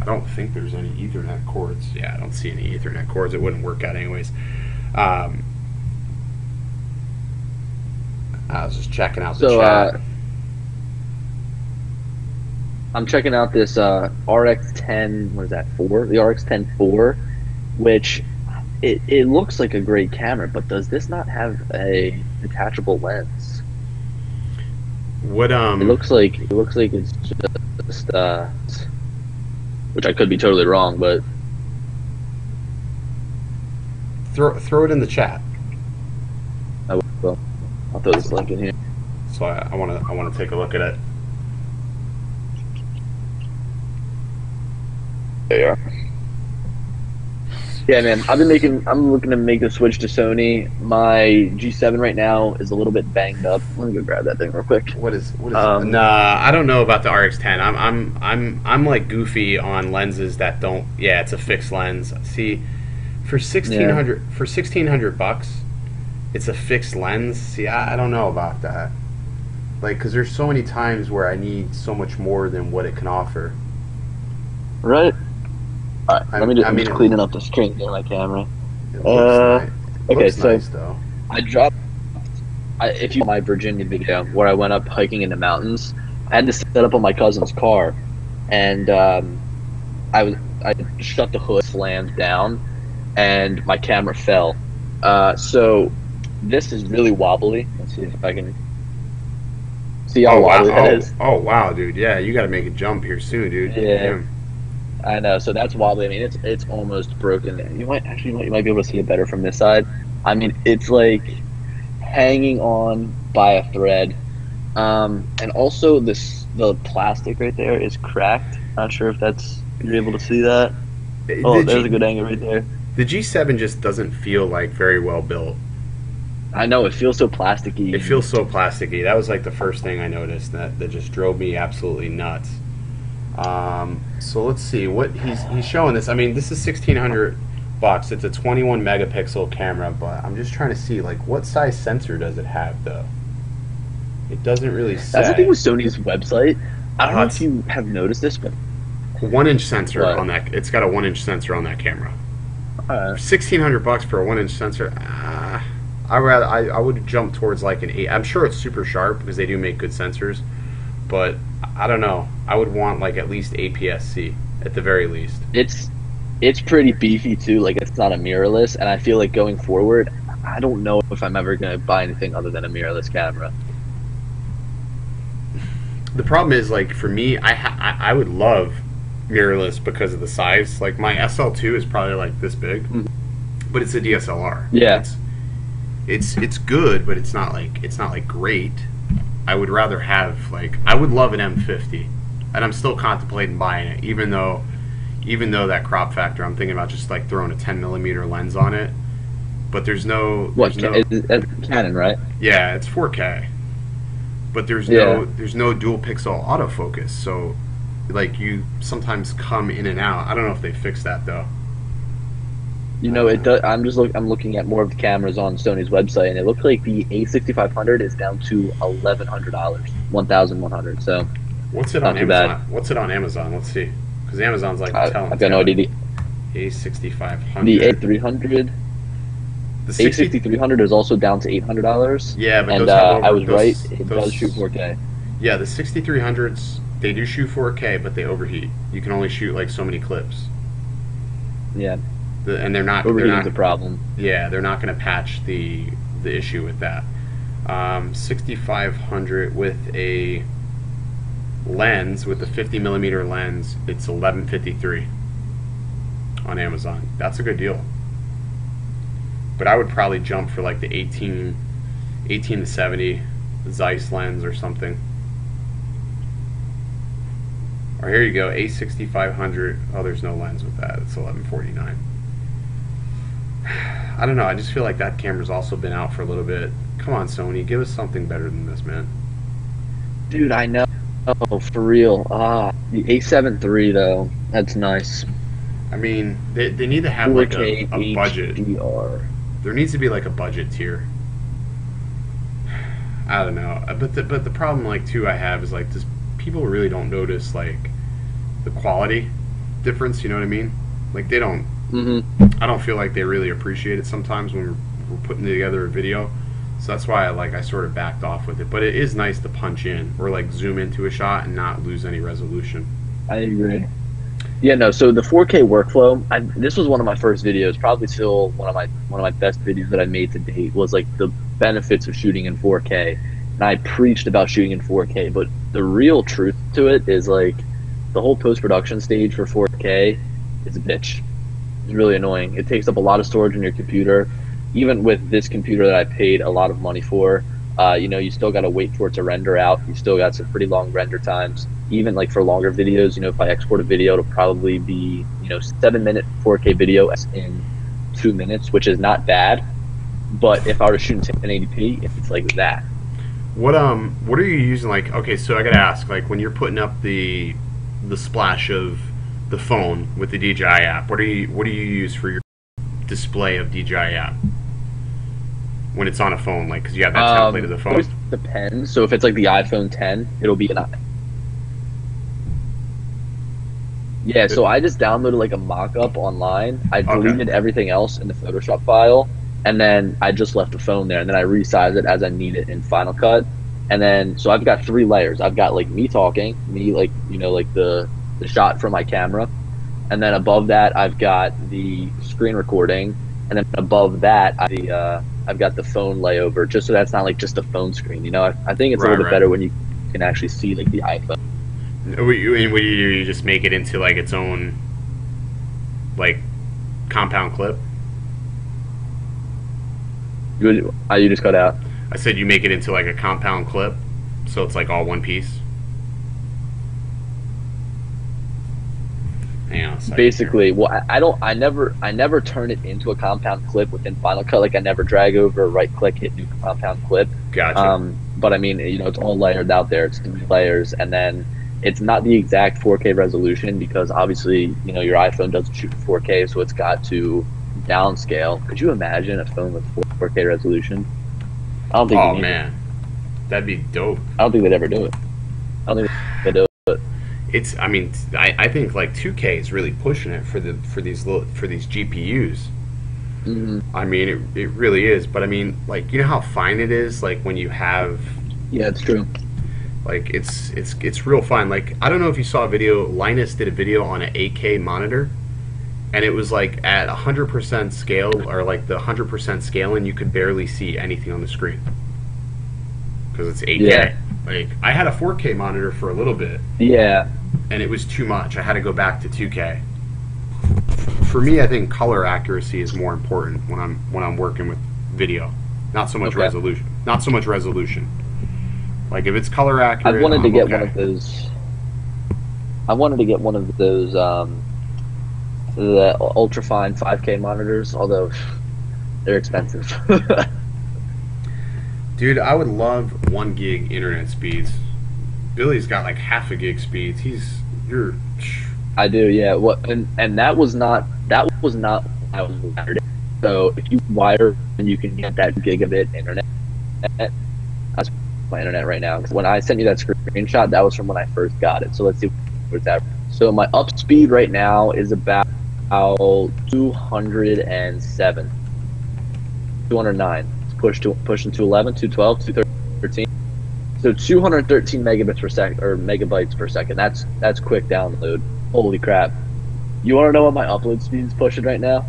I don't think there's any Ethernet cords. Yeah, I don't see any Ethernet cords. It wouldn't work out anyways. I was just checking out the chat. I'm checking out this RX10, what is that, 4? The RX10 4, which it looks like a great camera, but does this not have a detachable lens? What It looks like it's just which I could be totally wrong, but throw it in the chat. I will. I'll throw this link in here. So I want to take a look at it. There you are. Yeah, man. I'm looking to make the switch to Sony. My G7 right now is a little bit banged up. Let me go grab that thing real quick. What is nah, I don't know about the RX10. I'm like goofy on lenses that don't. Yeah, it's a fixed lens. See, for 1600 bucks, it's a fixed lens. See, I don't know about that. Like, cuz there's so many times where I need so much more than what it can offer. Right. All right, I'm just cleaning up the screen here, my camera. It looks nice. Okay, looks so nice, though. if you saw my Virginia video where I went up hiking in the mountains, I had to set up on my cousin's car, and I shut the hood, slammed down, and my camera fell. So this is really wobbly. Let's see if I can see how wobbly that is. Oh wow, dude! Yeah, you got to make a jump here soon, dude. Yeah. I know, so that's wobbly. I mean, it's almost broken. You might be able to see it better from this side. I mean, it's like hanging on by a thread, and also the plastic right there is cracked. Not sure if you're able to see that. Oh, there's a good angle right there. The G7 just doesn't feel like very well built. I know, it feels so plasticky. It feels so plasticky. That was like the first thing I noticed that just drove me absolutely nuts. So let's see what he's showing this. I mean, this is 1600 bucks. It's a 21 megapixel camera, but I'm just trying to see like what size sensor does it have though. It doesn't really say. That's the thing with Sony's website. I don't know if you have noticed this, but 1-inch sensor on that. It's got a 1-inch sensor on that camera. 1600 bucks for a 1-inch sensor. I would jump towards like an 8. I'm sure it's super sharp because they do make good sensors, but I don't know. I would want like at least APS-C at the very least. It's pretty beefy too. Like, it's not a mirrorless, and I feel like going forward, I don't know if I'm ever gonna buy anything other than a mirrorless camera. The problem is, like, for me, I would love mirrorless because of the size. Like, my SL2 is probably like this big, but it's a DSLR. Yeah, it's good, but it's not like great. I would rather have I would love an M50, and I'm still contemplating buying it, even though that crop factor, I'm thinking about just like throwing a 10mm lens on it. But there's no it's Canon, right? Yeah, it's 4K, but there's no dual pixel autofocus, so like you sometimes come in and out. I don't know if they fixed that though. You know, it does. I'm looking at more of the cameras on Sony's website, and it looks like the A6500 is down to $1,100, $1,100. So what's it on Amazon? What's it on Amazon? Let's see, because Amazon's like I've got no idea. A6500. The A300. The A6300 is also down to $800. Yeah, but and I was right. It does shoot 4K. Yeah, the 6300s, they do shoot 4K, but they overheat. You can only shoot like so many clips. Yeah. And they're not overheating's a problem. Yeah, they're not going to patch the issue with that. 6500 with a lens, with a 50mm lens, it's $11.53 on Amazon. That's a good deal. But I would probably jump for like the 18 to 70 Zeiss lens or something. Or here you go, A6500. Oh, there's no lens with that. It's 1149. I don't know. I just feel like that camera's also been out for a little bit. Come on, Sony, give us something better than this, man. Dude, I know. Oh, for real. The A7 III though, that's nice. I mean, they need to have like a budget. HDR. There needs to be like a budget tier. I don't know, but the problem like too I have is like just people really don't notice like the quality difference. You know what I mean? Like they don't. I don't feel like they really appreciate it sometimes when we're putting together a video. So that's why I sort of backed off with it. But it is nice to punch in or like zoom into a shot and not lose any resolution. I agree. Yeah, no. So the 4K workflow. This was one of my first videos. Probably still one of my best videos that I made to date. Was like the benefits of shooting in 4K. And I preached about shooting in 4K, but the real truth to it is like the whole post-production stage for 4K is a bitch. It's really annoying. It takes up a lot of storage in your computer. Even with this computer that I paid a lot of money for, you know, you still got to wait for it to render out. You still got some pretty long render times. Even like for longer videos, you know, if I export a video, it'll probably be, you know, 7-minute 4K video in 2 minutes, which is not bad. But if I were to shoot in 1080p, it's like that. What are you using? Like, okay, so I gotta ask, like when you're putting up the splash of the phone with the DJI app, what do you use for your display of DJI app when it's on a phone? Like, because you have that template of the phone. It depends. So if it's like the iPhone 10, it'll be an. Yeah, so I just downloaded like a mock-up online. I deleted everything else in the Photoshop file, and then I just left the phone there, and then I resize it as I need it in Final Cut. And then, so I've got 3 layers. I've got like me talking, me like, you know, like the shot from my camera. And then above that, I've got the screen recording. And then above that, I've got the phone layover, just so that's not like just a phone screen. You know, I think it's a little bit better when you can actually see like the iPhone. What do you just make it into like its own like compound clip? You just cut out. I said you make it into like a compound clip, so it's like all one piece. Hang on a second. Basically, well, I never turn it into a compound clip within Final Cut. Like I never drag over, right click, hit new compound clip. Gotcha. But I mean, you know, it's all layered out there. It's 3 layers, and then it's not the exact 4K resolution because obviously, you know, your iPhone doesn't shoot 4K, so it's got to downscale. Could you imagine a phone with 4K resolution? I don't think. Oh man, that'd be dope. I don't think they'd ever do it. I don't think they'd do it. It's. I mean, I think like 2K is really pushing it for these GPUs. I mean, it really is. But I mean, like, you know how fine it is, like when you have. Yeah, it's true. Like it's real fine. Like I don't know if you saw a video. Linus did a video on an 8K monitor, and it was like at 100% scale, or like the 100% scaling, you could barely see anything on the screen because it's 8K. Yeah. Like I had a 4K monitor for a little bit. Yeah. And it was too much. I had to go back to 2K. For me, I think color accuracy is more important when I'm working with video, not so much resolution. Not so much resolution. Like if it's color accurate, I wanted to get one of those. I wanted to get one of those the ultra fine 5K monitors, although they're expensive. Dude, I would love 1 gig internet speeds. Billy's got like half a gig speeds. You're. I do, yeah. What and that was not I was wired. So if you wire, and you can get that gigabit internet. That's my internet right now. Because when I sent you that screenshot, that was from when I first got it. So let's see what's that. So my up speed right now is about 207, 209. It's pushing 211, 212, 213. So 213 megabits per second, or megabytes per second. That's quick download. Holy crap! You want to know what my upload speed is pushing right now?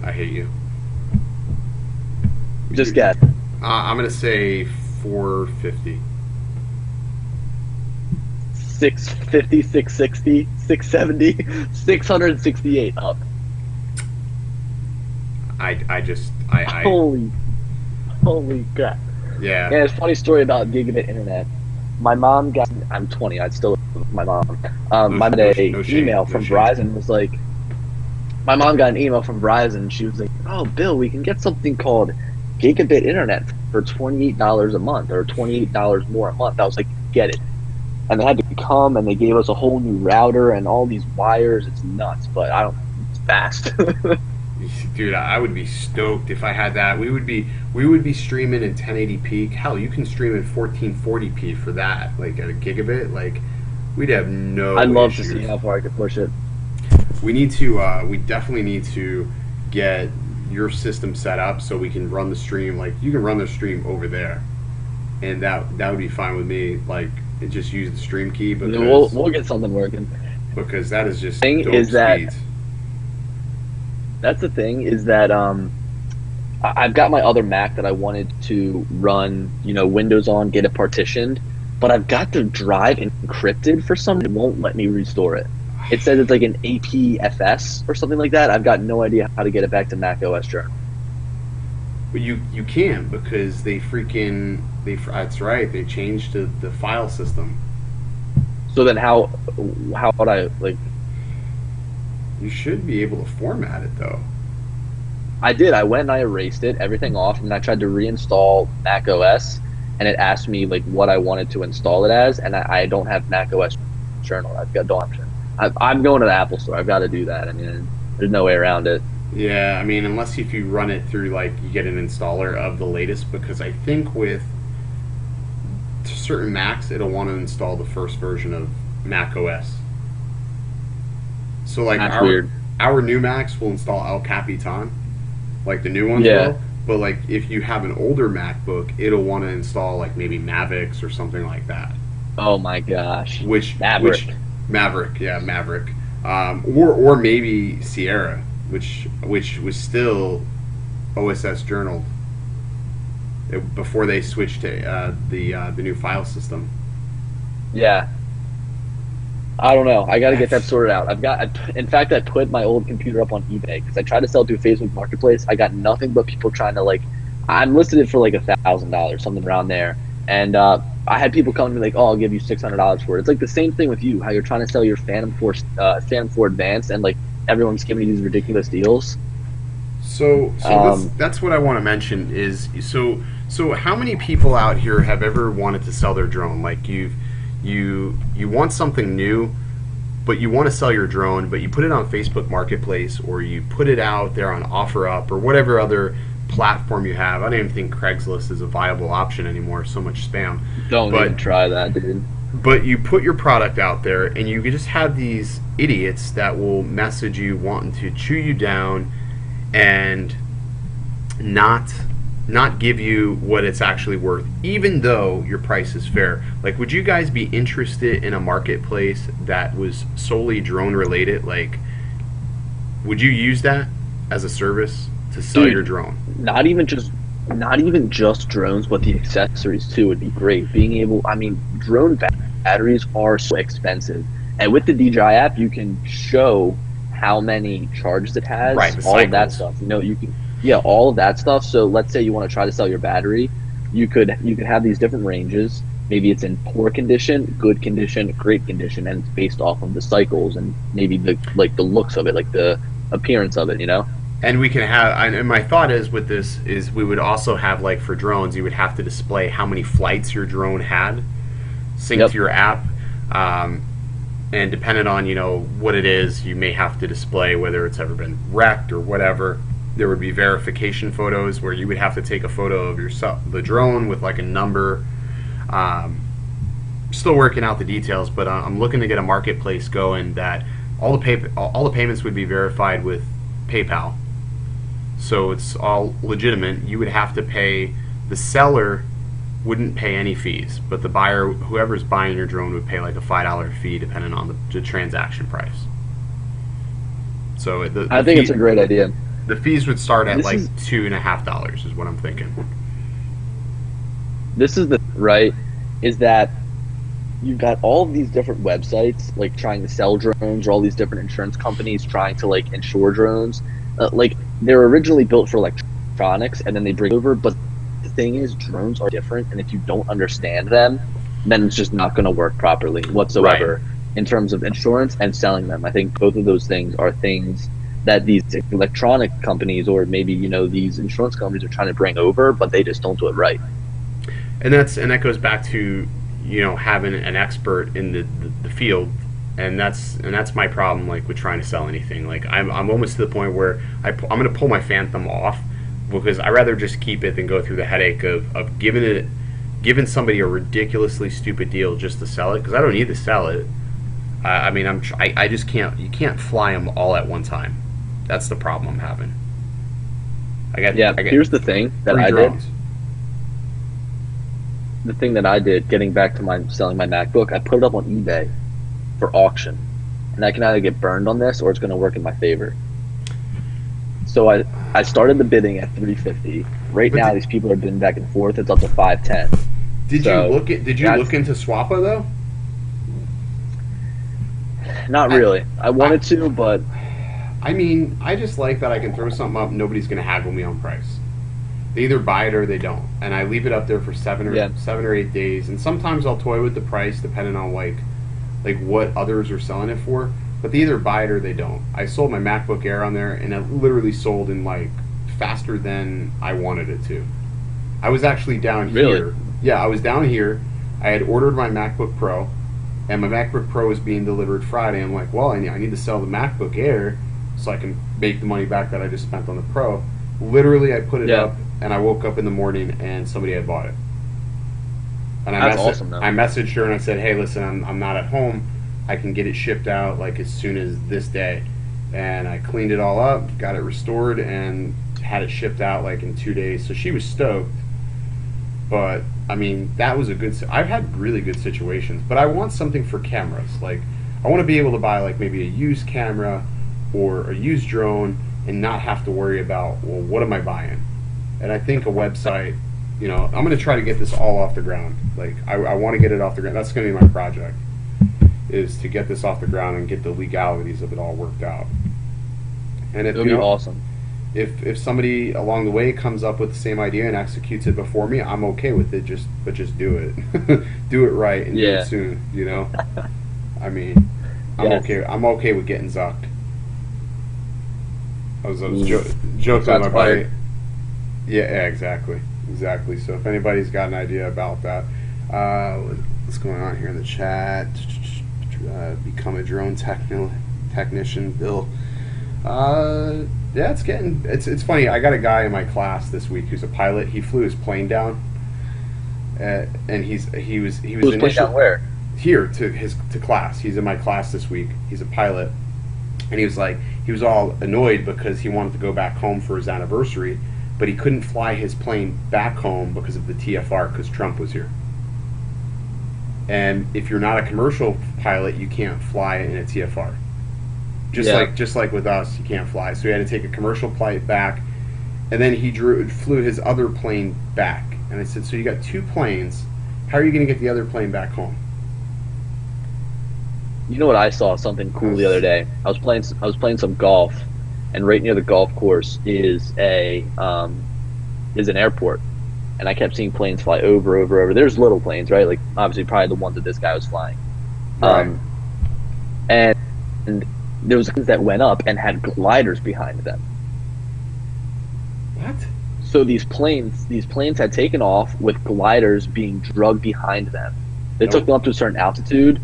I hate you. Just guess. I'm gonna say 450. 650, 660, 670, 668 up. I Holy crap. Yeah. And it's a funny story about gigabit internet. My mom got, I'm 20, I'd still my mom. My email from Verizon was like, my mom got an email from Verizon. She was like, "Oh, Bill, we can get something called gigabit internet for $28 a month or $28 more a month." I was like, "Get it." And they had to come and they gave us a whole new router and all these wires. It's nuts, but it's fast. Dude, I would be stoked if I had that. We would be streaming in 1080p. Hell, you can stream in 1440p for that. Like at a gigabit, like we'd have no I'd love issues. to see how far I could push it. We need to. We definitely need to get your system set up so we can run the stream. Like you can run the stream over there, and that would be fine with me. Like and just use the stream key. But we'll get something working. Because that is just thing dope is that. speeds. That's the thing is that I've got my other Mac that I wanted to run, Windows on, get it partitioned, but I've got the drive encrypted for some reason. It won't let me restore it. It says it's like an APFS or something like that. I've got no idea how to get it back to Mac OS Journal. But you can because that's right. They changed the file system. So then how would I like? You should be able to format it though. I did. I went and I erased it, everything off, and I tried to reinstall Mac OS, and it asked me like what I wanted to install it as, and I don't have Mac OS Journal. I've got option. I'm going to the Apple Store. I've got to do that. I mean, there's no way around it. Yeah, I mean, unless if you run it through like you get an installer of the latest, because I think with certain Macs it'll want to install the first version of Mac OS. So like our new Macs will install El Capitan, like the new ones will. But like if you have an older MacBook, it'll want to install like maybe Mavics or something like that. Oh my gosh! Maverick, yeah, Maverick, or maybe Sierra, which was still OSS journaled before they switched to the new file system. Yeah. I don't know. I got to get that sorted out. In fact, I put my old computer up on eBay because I tried to sell it through Facebook Marketplace. I got nothing but people trying to I'm listed it for like $1,000, something around there. And I had people come to me like, "Oh, I'll give you $600 for it." It's like the same thing with you, how you're trying to sell your Phantom 4 Advanced, and like everyone's giving you these ridiculous deals. So that's what I want to mention is so how many people out here have ever wanted to sell their drone? Like you want something new, but you want to sell your drone, but you put it on Facebook Marketplace or you put it out there on OfferUp or whatever other platform you have. I don't even think Craigslist is a viable option anymore. So much spam. Don't even try that, dude. But you put your product out there and you just have these idiots that will message you wanting to chew you down and not give you what it's actually worth, even though your price is fair. Like, would you guys be interested in a marketplace that was solely drone related? Like, would you use that as a service to sell your drone? Not even just drones, but the accessories too would be great. Drone batteries are so expensive, and with the DJI app, you can show how many charges it has, right, all of that stuff. You can. Yeah, all of that stuff. So let's say you want to try to sell your battery, you could have these different ranges. Maybe it's in poor condition, good condition, great condition, and it's based off of the cycles and maybe the looks of it, like the appearance of it, And we can have, and my thought is with this is we would also have, like for drones, you would have to display how many flights your drone had, sync to your app, and depending on what it is, you may have to display whether it's ever been wrecked or whatever. There would be verification photos where you would have to take a photo of the drone with like a number. Still working out the details, but I'm looking to get a marketplace going that all the payments would be verified with PayPal, so it's all legitimate. You would have to pay, the seller wouldn't pay any fees, but the buyer, whoever's buying your drone, would pay like a $5 fee depending on the transaction price. So I think it's a great idea. The fees would start at like $2.50 is what I'm thinking. This is is that you've got all of these different websites like trying to sell drones, or all these different insurance companies trying to like insure drones. They're originally built for electronics and then they bring over, but the thing is drones are different, and if you don't understand them, then it's just not going to work properly whatsoever. in terms of insurance and selling them. I think both of those things are things that these electronic companies or maybe, these insurance companies are trying to bring over, but they just don't do it right. And that goes back to, having an expert in the field. And that's my problem, like, with trying to sell anything. Like, I'm almost to the point where I'm going to pull my Phantom off, because I'd rather just keep it than go through the headache of giving somebody a ridiculously stupid deal just to sell it, because I don't need to sell it. I just can't. You can't fly them all at one time. That's the problem I'm having. Here's the thing that I did. The thing that I did, getting back to selling my MacBook, I put it up on eBay for auction, and I can either get burned on this or it's going to work in my favor. So I started the bidding at $350. Right now, these people are bidding back and forth. It's up to $510. Did you look into Swappa though? Not really. I wanted to, but I just like that I can throw something up and nobody's going to haggle me on price. They either buy it or they don't, and I leave it up there for 7 or 8 days. And sometimes I'll toy with the price depending on like what others are selling it for. But they either buy it or they don't. I sold my MacBook Air on there, and it literally sold in like faster than I wanted it to. I was actually down here. Really? Yeah, I was down here. I had ordered my MacBook Pro, and my MacBook Pro was being delivered Friday. I'm like, well, I need to sell the MacBook Air so I can make the money back that I just spent on the Pro. Literally, I put it up, and I woke up in the morning, and somebody had bought it. And That's awesome, though. I messaged her, and I said, hey, listen, I'm not at home. I can get it shipped out like as soon as this day. And I cleaned it all up, got it restored, and had it shipped out like in 2 days. So she was stoked. But that was a good. I've had really good situations, but I want something for cameras. Like, I want to be able to buy like maybe a used camera or a used drone and not have to worry about, well, what am I buying? And I think a website. I'm going to try to get this all off the ground. Like, I want to get it off the ground. That's going to be my project, is to get this off the ground and get the legalities of it all worked out. And if, it'll be awesome. If somebody along the way comes up with the same idea and executes it before me, I'm okay with it. Just do it. Do it right and do it soon. I'm okay with getting zucked. I was joking with my buddy. Yeah, exactly. So if anybody's got an idea about that, what's going on here in the chat? Become a drone technician, Bill. It's funny. I got a guy in my class this week who's a pilot. He flew his plane down, and he was initially down where? Here to class. He's in my class this week. He's a pilot, and he was all annoyed because he wanted to go back home for his anniversary, but he couldn't fly his plane back home because of the TFR, because Trump was here. And if you're not a commercial pilot, you can't fly in a TFR. Just like with us, you can't fly. So he had to take a commercial flight back, and then he flew his other plane back. And I said, so you got 2 planes. How are you going to get the other plane back home? You know what? I saw something cool the other day. I was playing some golf, and right near the golf course is an airport. And I kept seeing planes fly over. There's little planes, right? Like, obviously, probably the ones that this guy was flying. Right. And there was things that went up and had gliders behind them. What? So these planes had taken off with gliders being drugged behind them. They took them up to a certain altitude,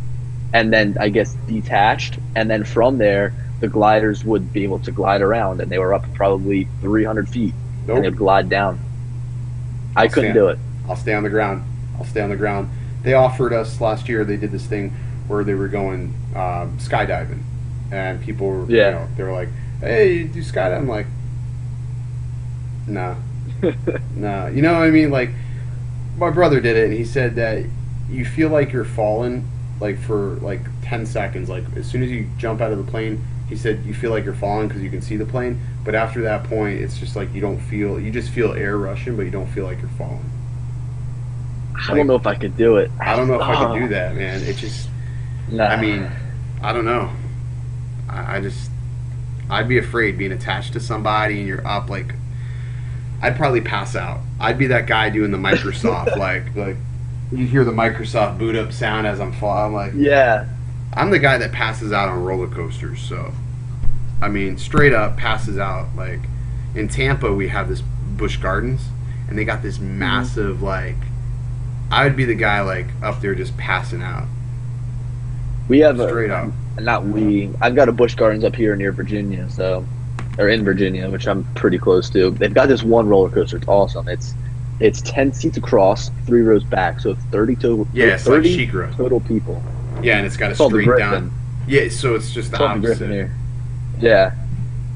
and then I guess detached, and then from there, the gliders would be able to glide around, and they were up probably 300 feet, and they'd glide down. I couldn't do it. I'll stay on the ground. They offered us last year. They did this thing where they were going skydiving, and people were, they were like, "Hey, you do skydiving?" I'm like, "Nah, nah." You know what I mean? Like, my brother did it, and he said that you feel like you're falling, like for like 10 seconds. Like, as soon as you jump out of the plane, he said you feel like you're falling because you can see the plane. But after that point, it's just like you just feel air rushing, but you don't feel like you're falling. I don't know if I could do it. I don't know if I could do that, man. It just, I don't know. I'd be afraid being attached to somebody and you're up, like, I'd probably pass out. I'd be that guy doing the Microsoft, like you hear the Microsoft boot up sound as I'm falling. I'm like, I'm the guy that passes out on roller coasters. So, I mean, straight up passes out. Like in Tampa, we have this Busch Gardens, and they got this massive like. I would be the guy like up there just passing out. We have straight up. Not we. I've got a Busch Gardens up here near Virginia, or in Virginia, which I'm pretty close to. They've got this one roller coaster. It's awesome. It's 10 seats across, 3 rows back, so 30 total. Yeah, it's 30 like Sheikra. Total people. Yeah, and it's got a It's straight down. Yeah, so it's just the opposite. Here. Yeah.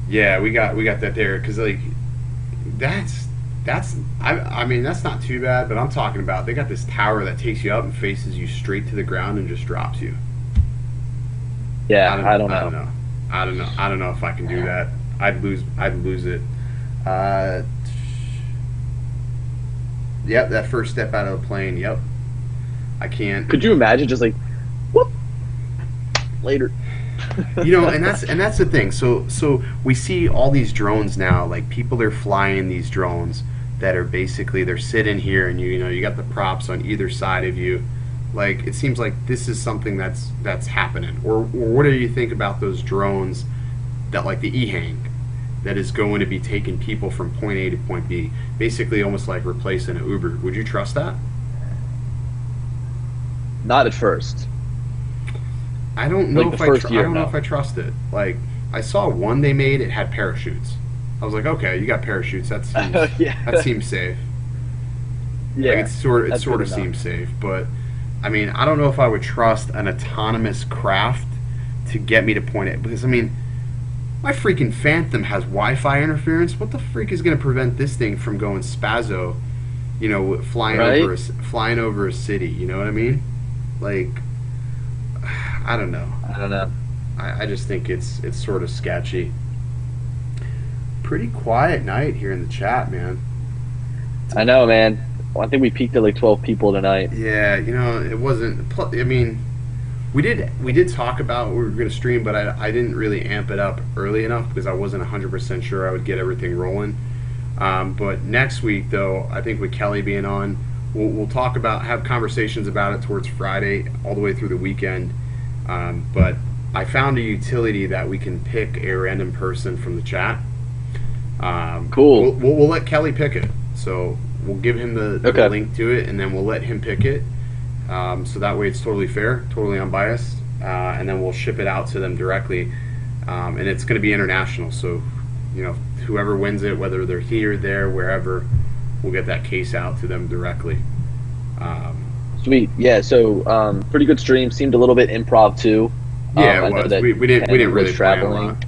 Yeah, we got that there because like I mean that's not too bad, but I'm talking about they got this tower that takes you up and faces you straight to the ground and just drops you. Yeah, I don't know if I can do that. I'd lose it. Yep, that first step out of the plane. Yep, I can't. Could you imagine just like, whoop, later? You know, and that's the thing. So we see all these drones now. Like people are flying these drones that are basically they're sitting here, and you got the props on either side of you. Like it seems like this is something that's happening. Or what do you think about those drones that like the E-Hang that is going to be taking people from point A to point B, basically almost like replacing an Uber? Would you trust that? Not at first. I don't know like if I don't know if I trust it. Like I saw one they made, it had parachutes. I was like, okay, you got parachutes. That seems that seems safe. Yeah, like it sort of seems safe, but I mean, I don't know if I would trust an autonomous craft to get me to point A, because I mean, my freaking Phantom has Wi-Fi interference. What the freak is going to prevent this thing from going spazzo? You know, flying over a city. You know what I mean? Like, I don't know. I just think it's sort of sketchy. Pretty quiet night here in the chat, man. I know, man. Well, I think we peaked at like 12 people tonight. Yeah, you know, it wasn't. I mean, we did talk about what we were going to stream, but I didn't really amp it up early enough because I wasn't 100% sure I would get everything rolling. But next week, though, I think with Kelly being on, we'll talk about, have conversations about it towards Friday all the way through the weekend. But I found a utility that we can pick a random person from the chat. Cool. We'll let Kelly pick it. So we'll give him the link to it, and then we'll let him pick it. So that way it's totally fair, totally unbiased. And then we'll ship it out to them directly. And it's going to be international. So, you know, whoever wins it, whether they're here, there, wherever, we'll get that case out to them directly. Sweet. Yeah, so pretty good stream. Seemed a little bit improv too. Yeah, it was. We didn't really plan a lot.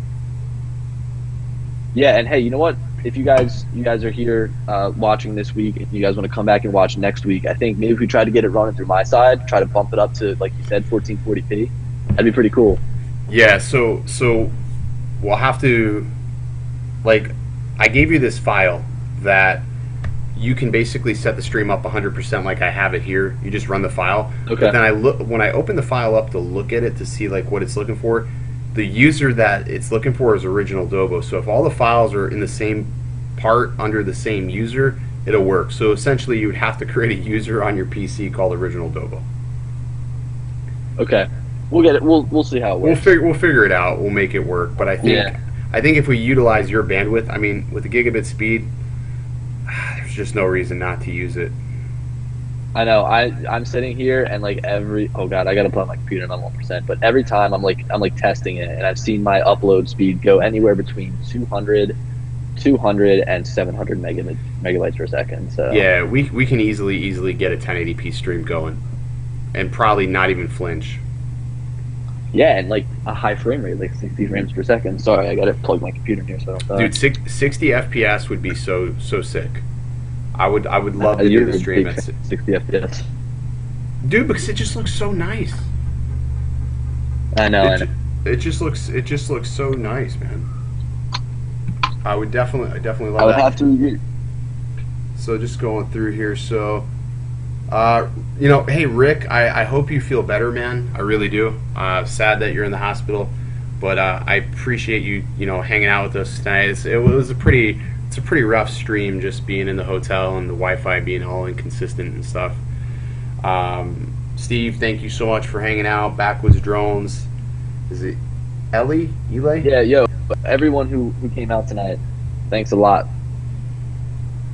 Yeah, and hey, you know what? If you guys are here watching this week, if you guys want to come back and watch next week, I think maybe if we try to get it running through my side, try to bump it up to, like you said, 1440p, that'd be pretty cool. Yeah, so we'll have to, like, I gave you this file that you can basically set the stream up 100% like I have it here. You just run the file. Okay. But then when I open the file up to look at it to see like what it's looking for, the user that it's looking for is original Dobo. So if all the files are in the same part under the same user, it'll work. So essentially, you would have to create a user on your PC called original Dobo. Okay, we'll get it. We'll see how it works. We'll figure it out. We'll make it work. But I think if we utilize your bandwidth, I mean, with the gigabit speed, there's just no reason not to use it. I know. I'm sitting here and like oh god, I gotta put on my computer and I'm 1%. But every time I'm like testing it, and I've seen my upload speed go anywhere between 200 and 700 megabytes per second. So yeah, we can easily get a 1080p stream going, and probably not even flinch. Yeah, and like a high frame rate, like 60 frames per second. Sorry, I gotta plug my computer in here so I don't die. Dude, 60 FPS would be so sick. I would love to do the stream at 60 FPS. Dude, because it just looks so nice. I know. It just looks so nice, man. I definitely love that. I would have to agree. So just going through here, so you know, hey Rick, I hope you feel better, man. I really do. Sad that you're in the hospital, but I appreciate you hanging out with us tonight. It was a pretty rough stream, just being in the hotel and the Wi-Fi being all inconsistent and stuff. Steve, thank you so much for hanging out. Backwoods Drones. Is it Ellie? Eli? Yeah, yo, everyone who came out tonight, thanks a lot.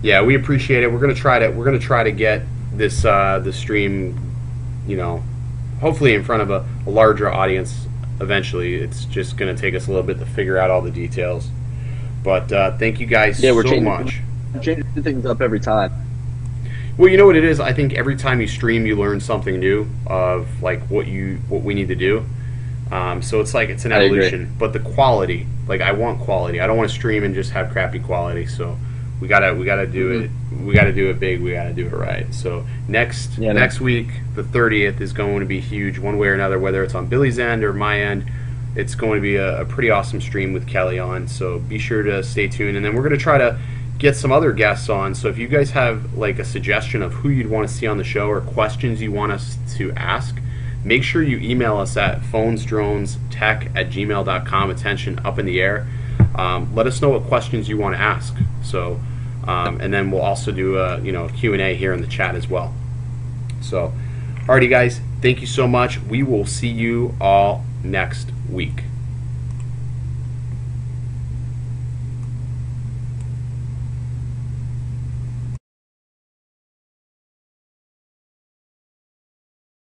Yeah, we appreciate it. We're gonna try to get this the stream, you know, hopefully in front of a larger audience eventually. It's just gonna take us a little bit to figure out all the details. But thank you guys so much. We're changing things up every time. Well, you know what it is? I think every time you stream, you learn something new of like what we need to do. So it's like it's an evolution. But the quality, like I want quality. I don't want to stream and just have crappy quality. So we gotta do it. We gotta do it big. We gotta do it right. So next week, the 30th is going to be huge, one way or another. Whether it's on Billy's end or my end, it's going to be a pretty awesome stream with Kelly on. So be sure to stay tuned. And then we're gonna try to get some other guests on. So if you guys have like a suggestion of who you'd want to see on the show or questions you want us to ask, make sure you email us at phonesdronestech@gmail.com. Attention up in the air. Let us know what questions you want to ask. So and then we'll also do a Q&A here in the chat as well. So alrighty guys, thank you so much. We will see you all next week.